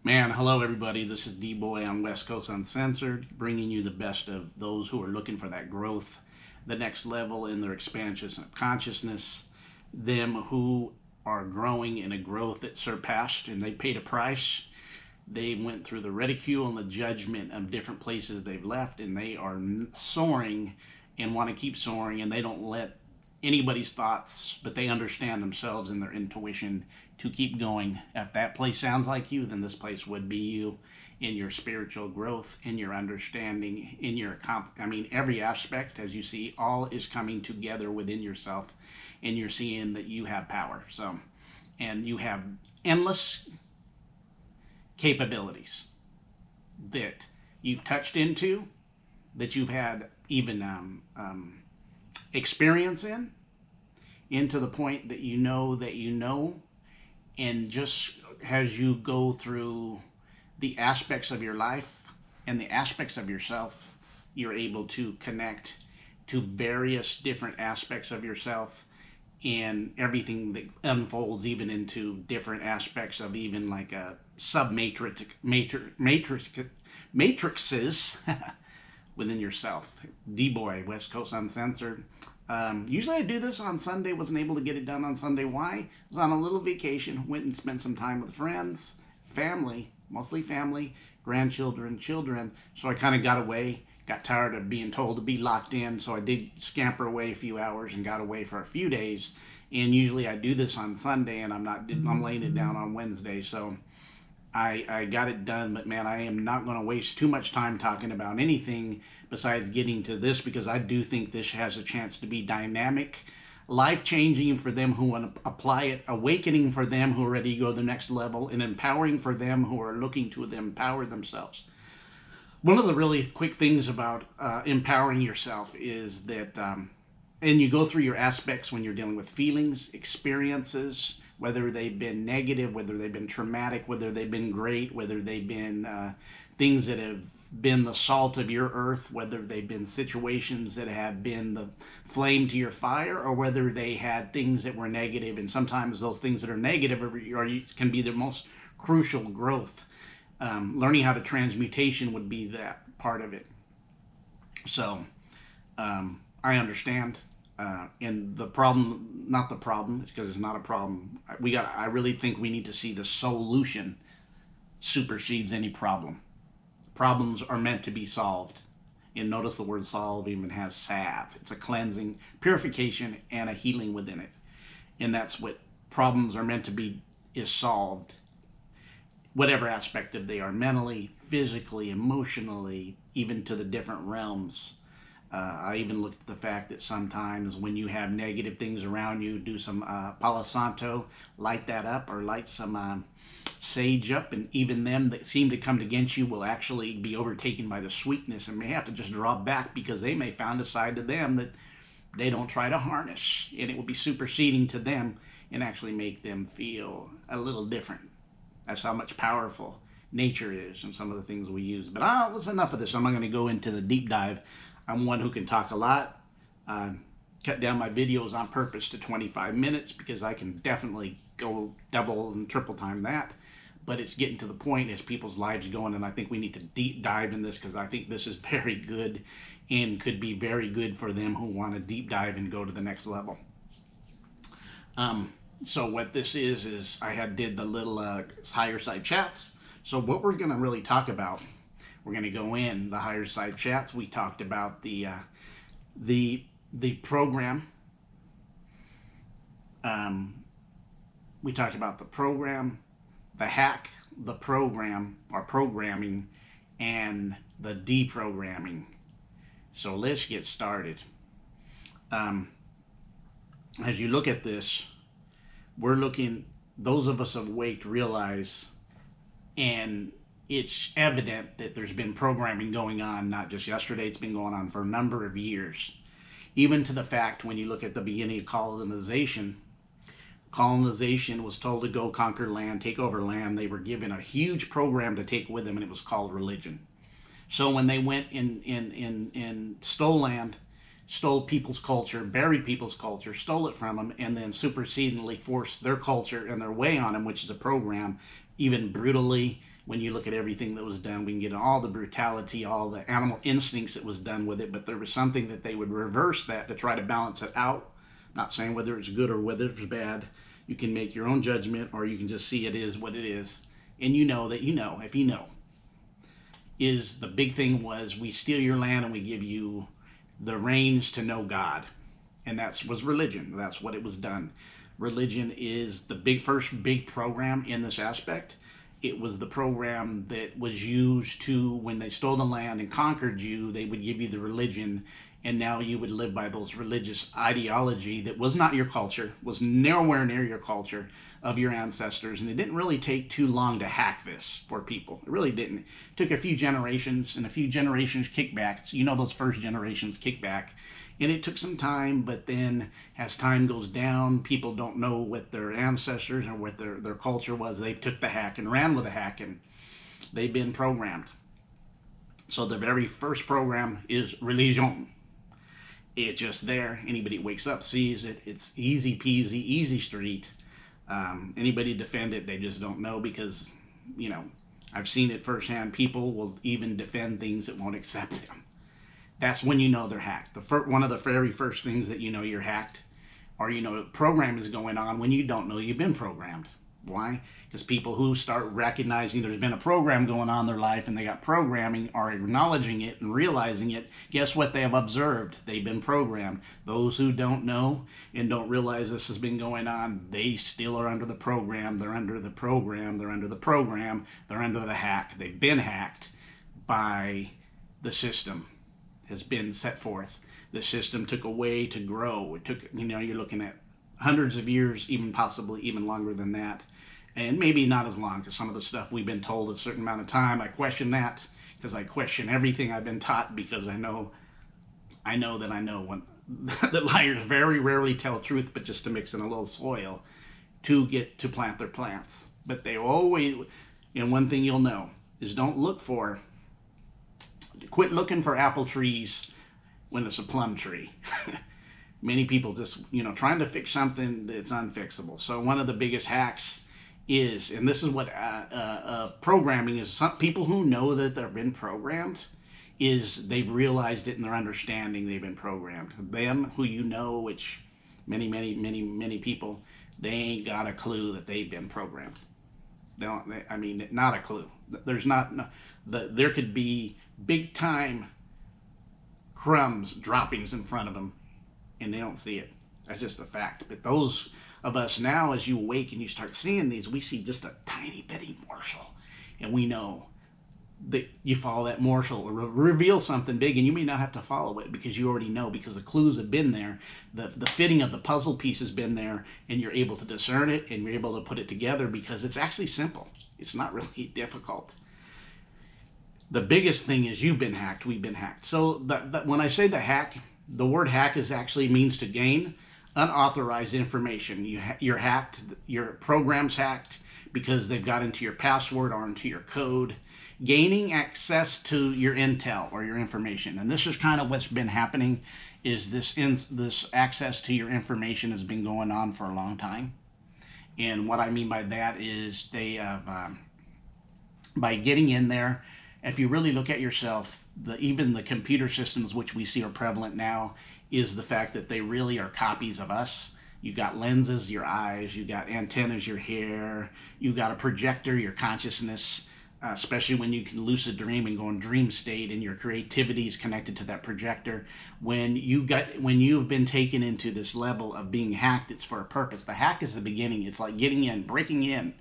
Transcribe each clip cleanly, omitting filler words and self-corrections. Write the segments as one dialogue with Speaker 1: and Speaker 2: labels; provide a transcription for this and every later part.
Speaker 1: Man, hello everybody. This is D-Boy on West Coast Uncensored, bringing you the best of those who are looking for that growth, the next level in their expansion of consciousness, them who are growing in a growth that surpassed and they paid a price. They went through the ridicule and the judgment of different places they've left, and they are soaring and want to keep soaring, and they don't let anybody's thoughts, but they understand themselves and their intuition to keep going. If that place sounds like you, then this place would be you in your spiritual growth, in your understanding, in your every aspect. As you see, all is coming together within yourself, and you're seeing that you have power. And you have endless capabilities that you've touched into, that you've had even experience into the point that you know, and just as you go through the aspects of your life and the aspects of yourself, you're able to connect to various different aspects of yourself, and everything that unfolds even into different aspects of even like a matrices within yourself. D-Boy, West Coast Uncensored. Usually I do this on Sunday. Wasn't able to get it done on Sunday. Why? I was on a little vacation. Went and spent some time with friends, family, mostly family, grandchildren, children. So I kind of got away. Got tired of being told to be locked in. So I did scamper away a few hours and got away for a few days. And usually I do this on Sunday, and I'm laying it down on Wednesday. So I got it done, but man, I am not going to waste too much time talking about anything besides getting to this, because I do think this has a chance to be dynamic, life-changing for them who want to apply it, awakening for them who are ready to go to the next level, and empowering for them who are looking to empower themselves. One of the really quick things about empowering yourself is that, and you go through your aspects when you're dealing with feelings, experiences, whether they've been negative, whether they've been traumatic, whether they've been great, whether they've been things that have been the salt of your earth, whether they've been situations that have been the flame to your fire, or whether they had things that were negative. And sometimes those things that are negative can be the most crucial growth. Learning how to transmutation would be that part of it. So I understand. And the problem, not the problem, because it's not a problem. I really think we need to see the solution supersedes any problem. Problems are meant to be solved. And notice the word solve even has salve. It's a cleansing, purification, and a healing within it. And that's what problems are meant to be, is solved. Whatever aspect of they are, mentally, physically, emotionally, even to the different realms. I even looked at the fact that sometimes when you have negative things around you, do some Palo Santo, light that up, or light some sage up, and even them that seem to come against you will actually be overtaken by the sweetness and may have to just draw back, because they may find a side to them that they don't try to harness, and it will be superseding to them and actually make them feel a little different. That's how much powerful nature is and some of the things we use. But that's enough of this. I'm not going to go into the deep dive. I'm one who can talk a lot. Cut down my videos on purpose to 25 minutes because I can definitely go double and triple time that. But it's getting to the point as people's lives are going, and I think we need to deep dive in this, because I think this is very good and could be very good for them who want to deep dive and go to the next level. So what this is I did the little higher side chats. So what we're going to really talk about, we're going to go in the higher side chats. We talked about the program. We talked about the program, the hack, the program, or programming, and the deprogramming. So let's get started. As you look at this, we're looking, those of us awake realize, and it's evident that there's been programming going on, not just yesterday, it's been going on for a number of years. Even to the fact, when you look at the beginning of colonization was told to go conquer land, take over land. They were given a huge program to take with them, and it was called religion. So when they went and stole land, stole people's culture, buried people's culture, stole it from them, and then supersedingly forced their culture and their way on them, which is a program, even brutally, when you look at everything that was done. We can get all the brutality, all the animal instincts that was done with it, but there was something that they would reverse that to try to balance it out. Not saying whether it's good or whether it's bad. You can make your own judgment, or you can just see it is what it is. And you know that you know, if you know, is the big thing was we steal your land and we give you the reins to know God. And that was religion. That's what it was done. Religion is the first big program in this aspect. It was the program that was used to, when they stole the land and conquered you, they would give you the religion, and now you would live by those religious ideology that was not your culture, was nowhere near your culture of your ancestors. And it didn't really take too long to hack this for people. It really didn't. It took a few generations, and a few generations kickbacks. You know, those first generations kickback. And it took some time, but then as time goes down, people don't know what their ancestors or what their culture was. They took the hack and ran with the hack, and they've been programmed. So the very first program is religion. It's just there. Anybody wakes up, sees it. It's easy peasy, easy street. Anybody defend it, they just don't know, because, you know, I've seen it firsthand. People will even defend things that won't accept them. That's when you know they're hacked. One of the very first things that you know you're hacked, or you know a program is going on, when you don't know you've been programmed. Why? Because people who start recognizing there's been a program going on in their life and they got programming, are acknowledging it and realizing it, guess what they have observed? They've been programmed. Those who don't know and don't realize this has been going on, they still are under the program. They're under the program. They're under the program. They're under the hack. They've been hacked by the system. Has been set forth. The system took a way to grow. It took, you know, you're looking at hundreds of years, even possibly even longer than that. And maybe not as long, because some of the stuff we've been told a certain amount of time, I question that, because I question everything I've been taught, because I know that I know when that liars very rarely tell truth, but just to mix in a little soil to get to plant their plants. But they always, and one thing you'll know is quit looking for apple trees when it's a plum tree. Many people just, you know, trying to fix something that's unfixable. So one of the biggest hacks is, and this is what programming is, some people who know that they've been programmed, is they've realized it and they're understanding they've been programmed. Them who you know, which many people, they ain't got a clue that they've been programmed. I mean, not a clue. There's not, there could be big time crumbs, droppings in front of them, and they don't see it. That's just a fact. But those of us now, as you awake and you start seeing these, we see just a tiny bitty morsel, and we know that you follow that morsel or reveal something big, and you may not have to follow it because you already know, because the clues have been there, the fitting of the puzzle piece has been there, and you're able to discern it and you're able to put it together, because it's actually simple. It's not really difficult. The biggest thing is you've been hacked, we've been hacked. So when I say the hack, the word hack is actually means to gain unauthorized information. You're hacked, your program's hacked because they've got into your password or into your code, gaining access to your intel or your information. And this is kind of what's been happening, is this access to your information has been going on for a long time. And what I mean by that is they have, by getting in there, if you really look at yourself, even the computer systems which we see are prevalent now, is the fact that they really are copies of us. You got lenses, your eyes, you got antennas, your hair, you got a projector, your consciousness, especially when you can lucid dream and go in dream state, and your creativity is connected to that projector. When you've been taken into this level of being hacked, it's for a purpose. The hack is the beginning. It's like getting in, breaking in.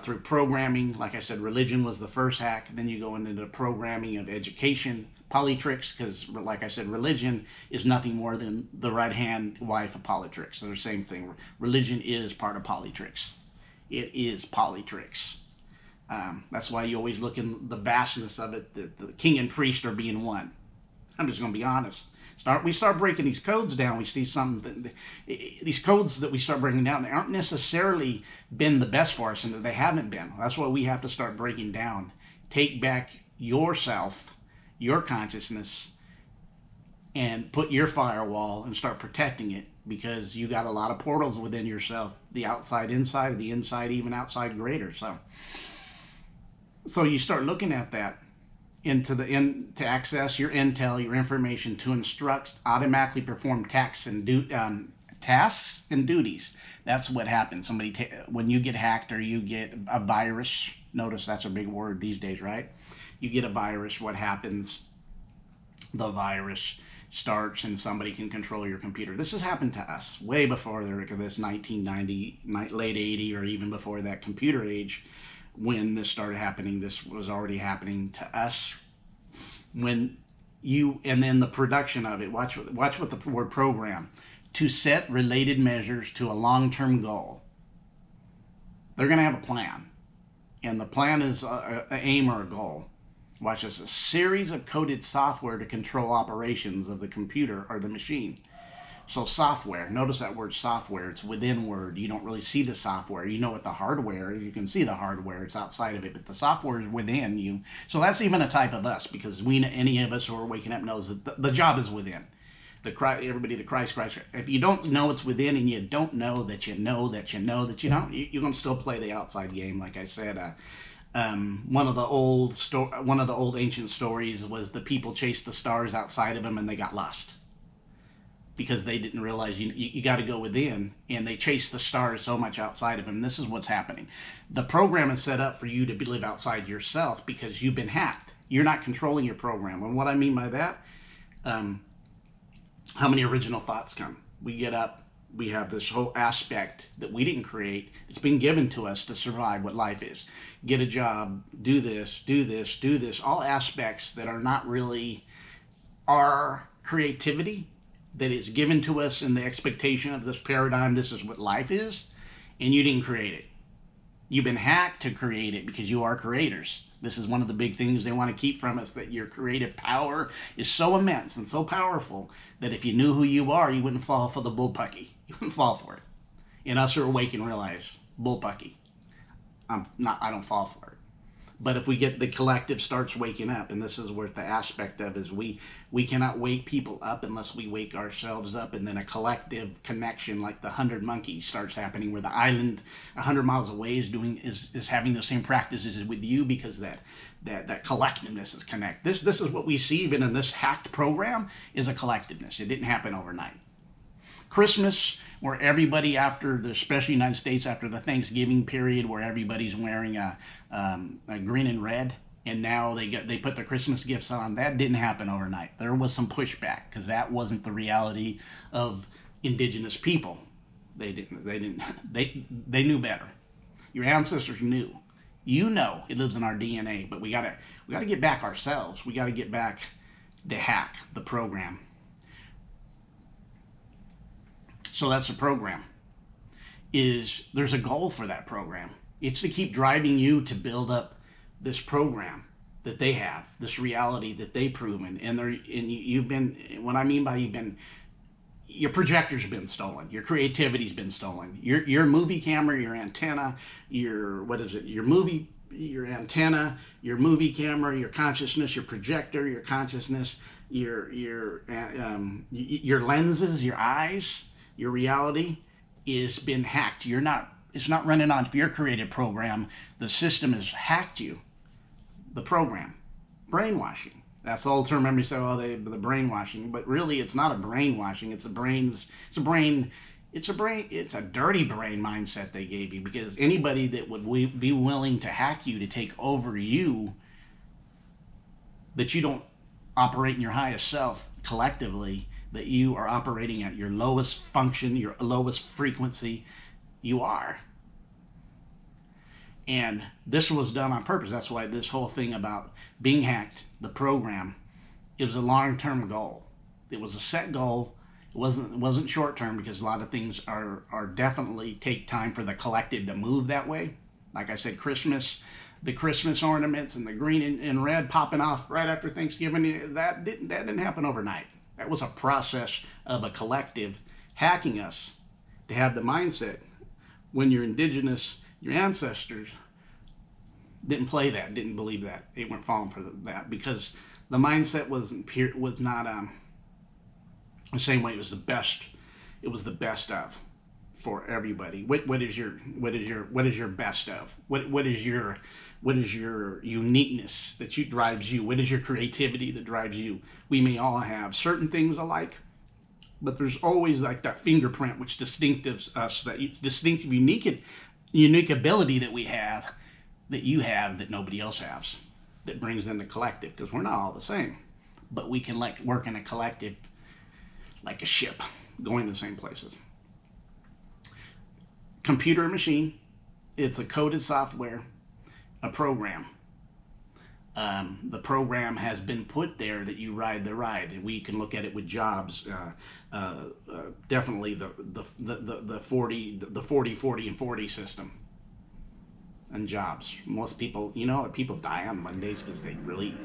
Speaker 1: Through programming. Like I said, religion was the first hack. Then you go into the programming of education, Politricks, because like I said, religion is nothing more than the right-hand wife of Politricks. They're the same thing. Religion is part of Politricks. It is Politricks. That's why you always look in the vastness of it, the king and priest are being one. I'm just going to be honest. We start breaking these codes down, we see something. These codes that we start breaking down, they aren't necessarily been the best for us, and they haven't been. That's what we have to start breaking down. Take back yourself, your consciousness, and put your firewall and start protecting it, because you got a lot of portals within yourself, the outside, inside, the inside, even outside greater. So So you start looking at that to access your intel, your information, to instruct, automatically perform tasks and duties. That's what happens. When you get hacked or you get a virus. Notice that's a big word these days, right? You get a virus. What happens? The virus starts and somebody can control your computer. This has happened to us way before this 1990, late 80, or even before that computer age. When this started happening, this was already happening to us. And then the production of it. Watch what the word program. To set related measures to a long-term goal. They're going to have a plan, and the plan is an aim or a goal. Watch this: a series of coded software to control operations of the computer or the machine. So software, notice that word software, it's within Word. You don't really see the software. You know what the hardware is. You can see the hardware, it's outside of it, but the software is within you. So that's even a type of us, because any of us who are waking up knows that the job is within. Everybody that Christ. If you don't know it's within, and you don't know that you know that you know that you don't, you're going to still play the outside game. Like I said, one of the old ancient stories was the people chased the stars outside of them and they got lost because they didn't realize you got to go within, and they chased the stars so much outside of them. This is what's happening. The program is set up for you to live outside yourself because you've been hacked. You're not controlling your program. And what I mean by that, how many original thoughts come? We get up, we have this whole aspect that we didn't create. It's been given to us to survive what life is. Get a job, do this, do this, do this. All aspects that are not really our creativity, that is given to us in the expectation of this paradigm. This is what life is, and you didn't create it. You've been hacked to create it because you are creators. This is one of the big things they want to keep from us, that your creative power is so immense and so powerful that if you knew who you are, you wouldn't fall for the bullpucky. You wouldn't fall for it. And us who are awake and realize, bullpucky. I don't fall for it. But if we get the collective starts waking up, and this is where the aspect of is we cannot wake people up unless we wake ourselves up, and then a collective connection like the 100 Monkeys starts happening, where the island 100 miles away is having the same practices as with you, because that collectiveness is connect. This is what we see even in this hacked program, is a collectiveness. It didn't happen overnight. Christmas, where everybody especially United States, after the Thanksgiving period, where everybody's wearing a green and red, and now they put their Christmas gifts on. That didn't happen overnight. There was some pushback because that wasn't the reality of indigenous people. They knew better. Your ancestors knew. You know, it lives in our DNA, but we gotta get back ourselves. We gotta get back the hack, the program. So that's the program. There's a goal for that program. It's to keep driving you to build up this program that they have, this reality that they've proven, you've been. What I mean by your projector's been stolen, your creativity's been stolen, your movie camera, your antenna, your antenna, your movie camera, your consciousness, your projector, your consciousness, your lenses, your eyes. Your reality is been hacked. It's not running on your creative program. The system has hacked you. The program. Brainwashing. That's the old term. Remember you say, the brainwashing. But really it's not a brainwashing. It's a dirty brain mindset they gave you, because anybody that would be willing to hack you to take over you, that you don't operate in your highest self collectively, that you are operating at your lowest function, your lowest frequency, you are. And this was done on purpose. That's why this whole thing about being hacked, the program, it was a long-term goal. It was a set goal. It wasn't short-term, because a lot of things are definitely take time for the collective to move that way. Like I said, the Christmas ornaments and the green and red popping off right after Thanksgiving, that didn't happen overnight. That was a process of a collective hacking us to have the mindset. When you're indigenous, your ancestors didn't play that, didn't believe that. They weren't falling for that, because the mindset was not the same way. It was the best of. for everybody. What is your best of? What is your uniqueness that drives you? What is your creativity that drives you? We may all have certain things alike, but there's always like that fingerprint which distinctives us, that distinctive, unique ability that we have, that you have, that nobody else has, that brings in the collective, because we're not all the same, but we can like work in a collective like a ship going to the same places. Computer and machine, it's a coded software, a program. The program has been put there that you ride the ride. We can look at it with jobs. Definitely the 40 and 40 system and jobs. Most people, people die on Mondays because they really,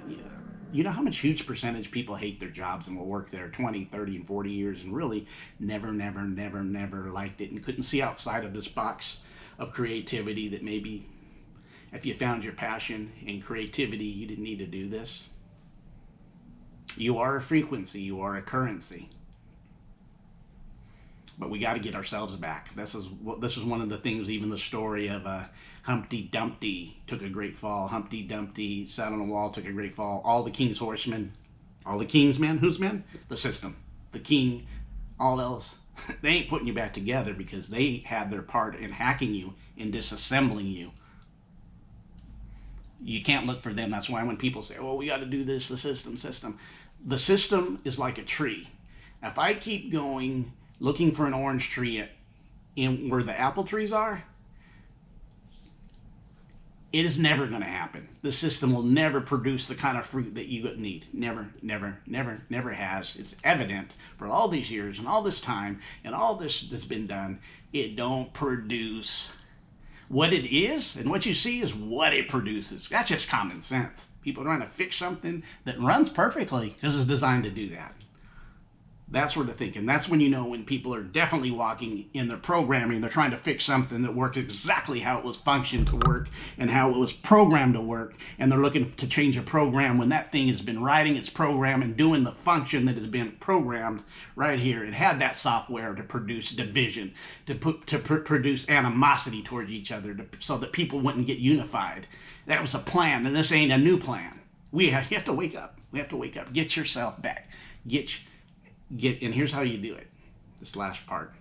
Speaker 1: you know how much huge percentage people hate their jobs and will work there 20, 30, and 40 years and really never liked it and couldn't see outside of this box of creativity, that maybe if you found your passion in creativity, you didn't need to do this. You are a frequency, you are a currency. But we got to get ourselves back. This is one of the things, even the story of Humpty Dumpty took a great fall. Humpty Dumpty sat on a wall, took a great fall. All the king's horsemen, all the king's men, whose men? The system, the king, all else. They ain't putting you back together because they had their part in hacking you and disassembling you. You can't look for them. That's why when people say, oh, we got to do this, the system. The system is like a tree. If I keep going looking for an orange tree in where the apple trees are, it is never going to happen. The system will never produce the kind of fruit that you need. Never has. It's evident for all these years and all this time and all this that's been done. It don't produce what it is, and what you see is what it produces. That's just common sense. People are trying to fix something that runs perfectly because it's designed to do that. That's where to think. And that's when you know when people are definitely walking in their programming, they're trying to fix something that works exactly how it was functioned to work and how it was programmed to work. And they're looking to change a program when that thing has been writing its program and doing the function that has been programmed right here. It had that software to produce division, to produce animosity towards each other, so that people wouldn't get unified. That was a plan, and this ain't a new plan. You have to wake up. We have to wake up. Get yourself back. And here's how you do it. This last part.